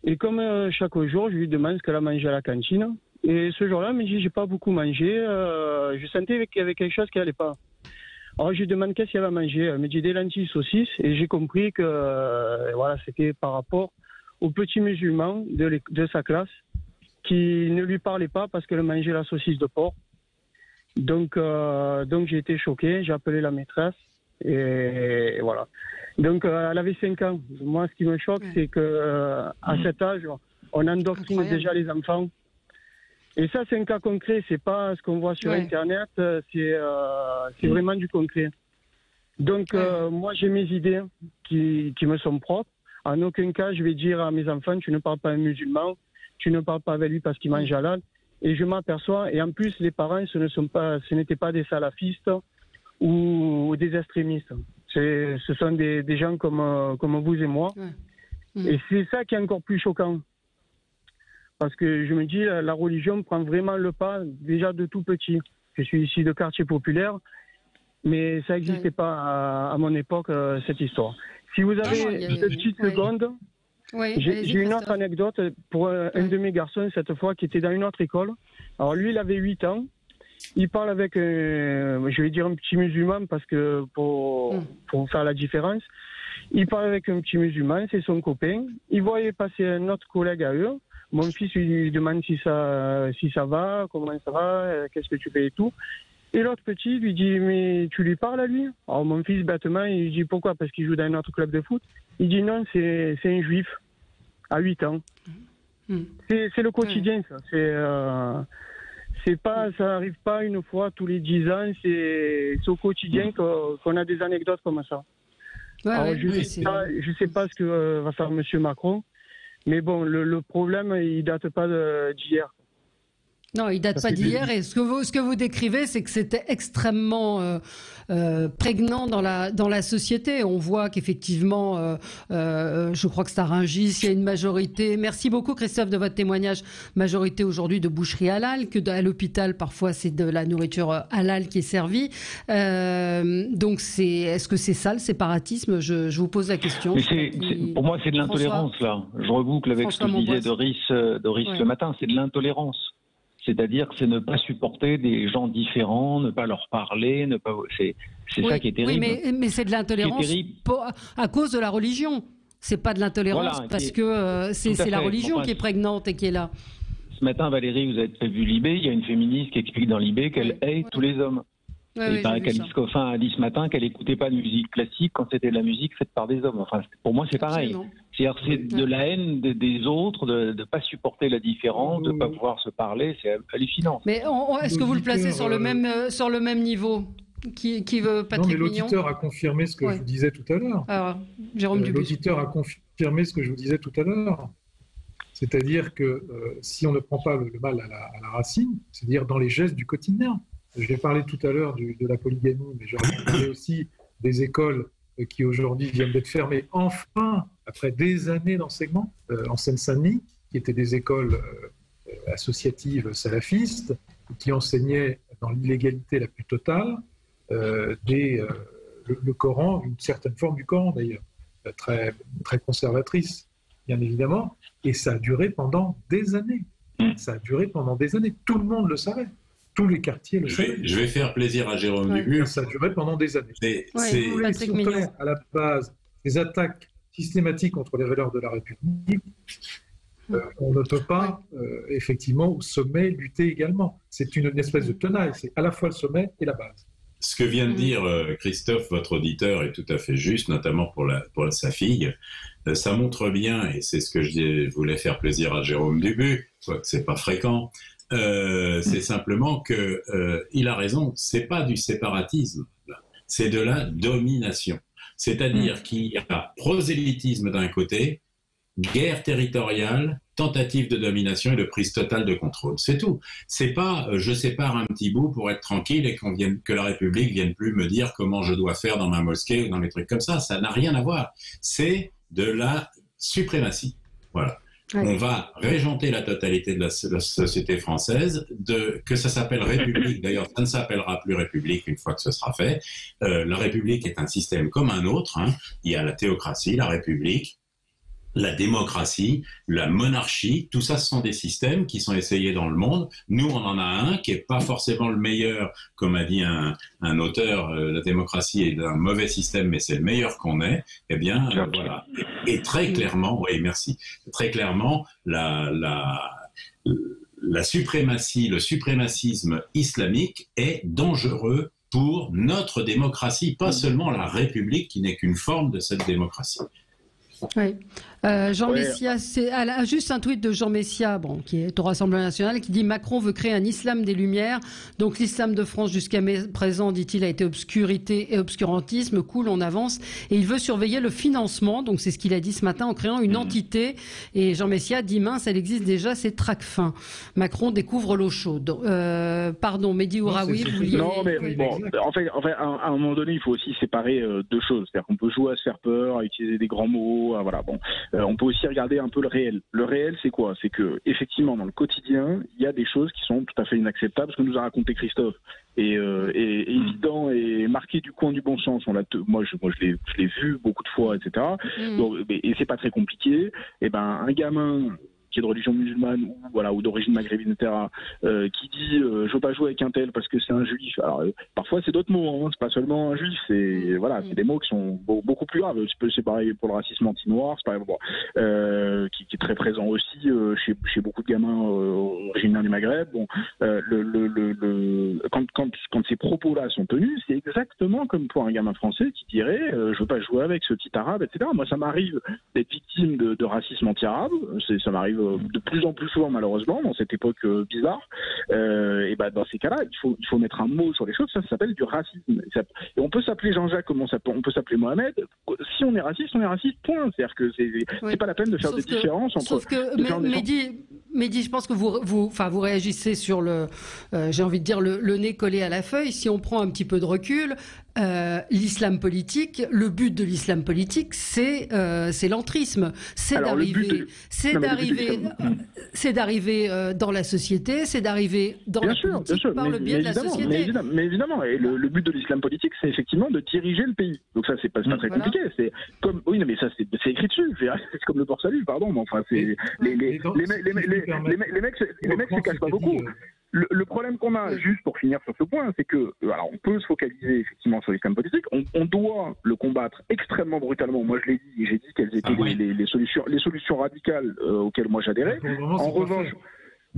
Et comme chaque jour, je lui demande ce qu'elle a mangé à la cantine. Et ce jour-là, elle me dit, j'ai pas beaucoup mangé. Je sentais qu'il y avait quelque chose qui allait pas. Alors, je lui demande qu'est-ce qu'elle a mangé. Elle me dit des lentilles saucisses. Et j'ai compris que voilà, c'était par rapport aux petits musulmans de sa classe qui ne lui parlaient pas parce qu'elle mangeait la saucisse de porc. Donc j'ai été choqué. J'ai appelé la maîtresse. Et voilà. Donc, elle avait 5 ans. Moi, ce qui me choque, c'est qu'à cet âge, on endoctrine déjà les enfants. Et ça, c'est un cas concret. C'est pas ce qu'on voit sur Internet. C'est vraiment du concret. Donc, moi, j'ai mes idées qui me sont propres. En aucun cas, je vais dire à mes enfants, tu ne parles pas à un musulman, tu ne parles pas avec lui parce qu'il mange halal. Et je m'aperçois. Et en plus, les parents, ce n'étaient pas des salafistes ou des extrémistes. Ce sont des gens comme vous et moi. Et c'est ça qui est encore plus choquant. Parce que je me dis, la religion prend vraiment le pas déjà de tout petit. Je suis ici de quartier populaire, mais ça n'existait pas à mon époque, cette histoire. Si vous avez 2 petites secondes, j'ai une autre anecdote pour un de mes garçons, cette fois, qui était dans une autre école. Alors lui, il avait 8 ans. Il parle avec, je vais dire un petit musulman, parce que pour faire la différence, il parle avec un petit musulman, c'est son copain. Il voyait passer un autre collègue à eux. Mon fils lui demande si ça va, comment ça va, qu'est-ce que tu fais et tout. Et l'autre petit lui dit, mais tu lui parles à lui? Alors mon fils, bêtement, il dit, pourquoi? Parce qu'il joue dans un autre club de foot. Il dit, non, c'est un juif, à 8 ans. C'est le quotidien, ça. Ça n'arrive pas une fois tous les 10 ans, c'est au quotidien qu'on a des anecdotes comme ça. Alors, je ne sais pas ce que va faire M. Macron. Mais bon, le problème, il date pas d'hier. Non, il date pas d'hier. Et ce que vous décrivez, c'est que c'était extrêmement prégnant dans la société. On voit qu'effectivement, je crois que c'est à Rungis, il y a une majorité. Merci beaucoup, Christophe, de votre témoignage. Majorité aujourd'hui de boucherie halal, que à l'hôpital, parfois, c'est de la nourriture halal qui est servie. Donc, est-ce que c'est ça le séparatisme? Je vous pose la question. Pour moi, c'est de l'intolérance, là. Je reboucle avec ce que je disais de Rice ce matin. C'est de l'intolérance. C'est-à-dire que c'est ne pas supporter des gens différents, ne pas leur parler, c'est ça qui est terrible. Oui, mais c'est de l'intolérance à cause de la religion. C'est pas de l'intolérance parce que c'est la religion qui est prégnante et qui est là. Ce matin, Valérie, vous avez peut-être vu Libé, il y a une féministe qui explique dans Libé qu'elle hait tous les hommes. Il paraît qu'Alice Coffin a dit ce matin qu'elle n'écoutait pas de musique classique quand c'était de la musique faite par des hommes. Enfin, pour moi, c'est pareil. C'est-à-dire c'est de la haine des autres, de ne pas supporter la différence, de ne pas pouvoir se parler, c'est hallucinant. Mais est-ce que vous le placez sur le même niveau? Qui veut Patrick Mignon? L'auditeur a confirmé ce que je vous disais tout à l'heure. Alors, Jérôme Dubus. L'auditeur a confirmé ce que je vous disais tout à l'heure. C'est-à-dire que si on ne prend pas le mal à la racine, c'est-à-dire dans les gestes du quotidien. J'ai parlé tout à l'heure de la polygamie, mais j'ai parlé aussi des écoles qui aujourd'hui viennent d'être fermées, enfin, après des années d'enseignement, en Seine-Saint-Denis, qui étaient des écoles associatives salafistes, qui enseignaient dans l'illégalité la plus totale le Coran, une certaine forme du Coran d'ailleurs, très, très conservatrice, bien évidemment, et ça a duré pendant des années. Ça a duré pendant des années. Tout le monde le savait. Tous les quartiers le savent. Je vais faire plaisir à Jérôme Dubu. Ça a duré pendant des années. C'est à la base des attaques systématiques contre les valeurs de la République. On ne peut pas, effectivement, au sommet, lutter également. C'est une espèce de tenaille. C'est à la fois le sommet et la base. Ce que vient de dire Christophe, votre auditeur, est tout à fait juste, notamment pour sa fille. Ça montre bien, et c'est ce que je voulais faire plaisir à Jérôme Dubu, quoique c'est pas fréquent, c'est simplement que il a raison, c'est pas du séparatisme, c'est de la domination. C'est-à-dire qu'il y a prosélytisme d'un côté, guerre territoriale, tentative de domination et de prise totale de contrôle. C'est tout. C'est pas je sépare un petit bout pour être tranquille et que la République vienne plus me dire comment je dois faire dans ma mosquée ou dans les trucs comme ça. Ça n'a rien à voir. C'est de la suprématie. Voilà. Ouais. On va régenter la totalité de la société française, que ça s'appelle République. D'ailleurs, ça ne s'appellera plus République une fois que ce sera fait. La République est un système comme un autre. Hein. Il y a la théocratie, la République, la démocratie, la monarchie, tout ça, ce sont des systèmes qui sont essayés dans le monde. Nous, on en a un qui n'est pas forcément le meilleur, comme a dit un auteur, la démocratie est un mauvais système, mais c'est le meilleur qu'on ait. Eh bien, voilà. Et très clairement, oui, merci. Très clairement, la suprématie, le suprémacisme islamique est dangereux pour notre démocratie, pas seulement la République qui n'est qu'une forme de cette démocratie. Oui. Jean Messia, c'est juste un tweet de Jean Messia, qui est au Rassemblement national, qui dit Macron veut créer un islam des Lumières. Donc l'islam de France jusqu'à présent, dit-il, a été obscurité et obscurantisme. Cool, on avance. Et il veut surveiller le financement. Donc c'est ce qu'il a dit ce matin en créant une entité. Et Jean Messia dit mince, elle existe déjà, c'est Tracfin. Macron découvre l'eau chaude. Pardon, Mehdi Ouraoui, vous vouliez... Non, mais bon, en fait, à un moment donné, il faut aussi séparer deux choses. C'est-à-dire qu'on peut jouer à se faire peur, à utiliser des grands mots, voilà, bon. On peut aussi regarder un peu le réel. Le réel, c'est quoi? C'est que, effectivement, dans le quotidien, il y a des choses qui sont tout à fait inacceptables, ce que nous a raconté Christophe. Et évident et marqué du coin du bon sens. Moi, je l'ai vu beaucoup de fois, etc. Donc, et c'est pas très compliqué. Et ben, un gamin qui est de religion musulmane ou d'origine maghrébine, etc., qui dit je veux pas jouer avec un tel parce que c'est un juif. Alors parfois c'est d'autres mots, hein, c'est pas seulement un juif, c'est c'est des mots qui sont beaucoup plus graves. C'est pareil pour le racisme anti-noir, c'est pareil qui est très présent aussi chez beaucoup de gamins originaires du Maghreb. Bon, quand ces propos-là sont tenus, c'est exactement comme pour un gamin français qui dirait je veux pas jouer avec ce petit arabe, etc. Moi, ça m'arrive d'être victime de racisme anti-arabe, ça m'arrive de plus en plus souvent malheureusement dans cette époque bizarre. Et ben dans ces cas-là, il faut mettre un mot sur les choses. Ça s'appelle du racisme. Et on peut s'appeler Jean-Jacques comme on peut s'appeler Mohamed. Si on est raciste, point. C'est-à-dire que c'est pas la peine de faire des différences entre. Sauf que Mehdi, je pense que vous réagissez sur j'ai envie de dire le nez collé à la feuille. Si on prend un petit peu de recul, l'islam politique, le but de l'islam politique, c'est l'entrisme, c'est d'arriver dans la société, c'est d'arriver dans la politique par le biais de la société. Mais évidemment, et le but de l'islam politique, c'est effectivement de diriger le pays. Donc ça, c'est pas très compliqué. C'est comme mais ça c'est écrit dessus. C'est comme le port-salut, pardon. Mais enfin, c'est les mecs se cachent pas beaucoup. Le problème qu'on a, juste pour finir sur ce point, c'est que on peut se focaliser effectivement sur l'islam politique. On doit le combattre extrêmement brutalement. Moi, je l'ai dit, j'ai dit quelles étaient les solutions radicales auxquelles moi j'adhérais. En revanche,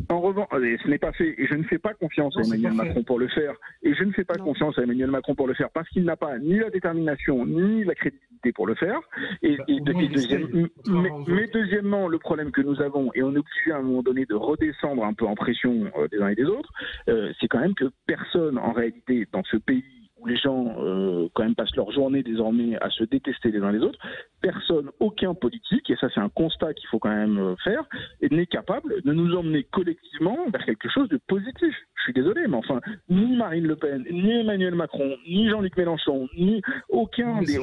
ce n'est pas fait, et je ne fais pas confiance à Emmanuel Macron pour le faire, parce qu'il n'a pas ni la détermination, ni la crédibilité pour le faire, mais deuxièmement, le problème que nous avons, et on est obligé à un moment donné de redescendre un peu en pression des uns et des autres, c'est quand même que personne, en réalité, dans ce pays, où les gens quand même passent leur journée désormais à se détester les uns les autres, personne, aucun politique, et ça c'est un constat qu'il faut quand même faire, n'est capable de nous emmener collectivement vers quelque chose de positif. Je suis désolé, mais enfin, ni Marine Le Pen, ni Emmanuel Macron, ni Jean-Luc Mélenchon, ni aucun des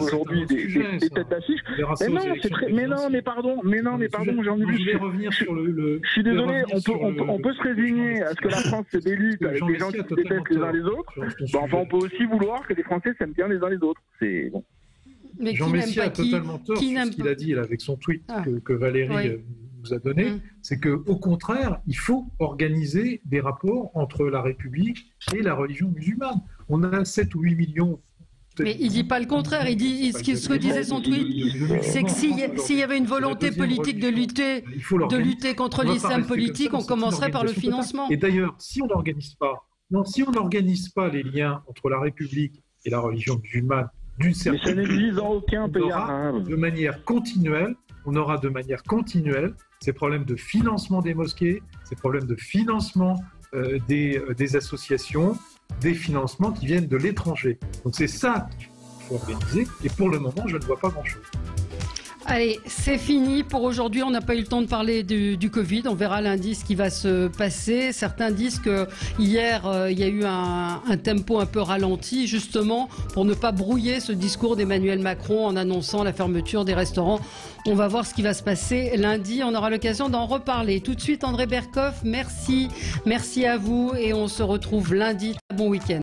têtes d'affiche. Mais pardon, Jean-Luc, je suis désolé, on peut se résigner à ce que la France se délite avec des gens qui se détestent les uns les autres. Enfin, on peut aussi vouloir que les Français s'aiment bien les uns les autres. C'est bon. Mais Jean Messia a totalement tort sur ce qu'il a dit là, avec son tweet que Valérie nous a donné, c'est qu'au contraire, il faut organiser des rapports entre la République et la religion musulmane. On a 7 ou 8 millions. Mais il ne dit pas le contraire. Il dit ce que disait son tweet, c'est que s'il y avait une volonté politique de lutter contre l'islam politique, on commencerait par le financement. Et d'ailleurs, si on n'organise pas les liens entre la République et la religion musulmane d'une certaine de manière continuelle, on aura de manière continuelle ces problèmes de financement des mosquées, ces problèmes de financement des associations, des financements qui viennent de l'étranger. Donc c'est ça qu'il faut organiser, et pour le moment, je ne vois pas grand-chose. Allez, c'est fini pour aujourd'hui. On n'a pas eu le temps de parler du Covid. On verra lundi ce qui va se passer. Certains disent que hier, il y a eu un tempo un peu ralenti, justement, pour ne pas brouiller ce discours d'Emmanuel Macron en annonçant la fermeture des restaurants. On va voir ce qui va se passer lundi. On aura l'occasion d'en reparler. Tout de suite, André Berkoff, merci. Merci à vous et on se retrouve lundi. Bon week-end.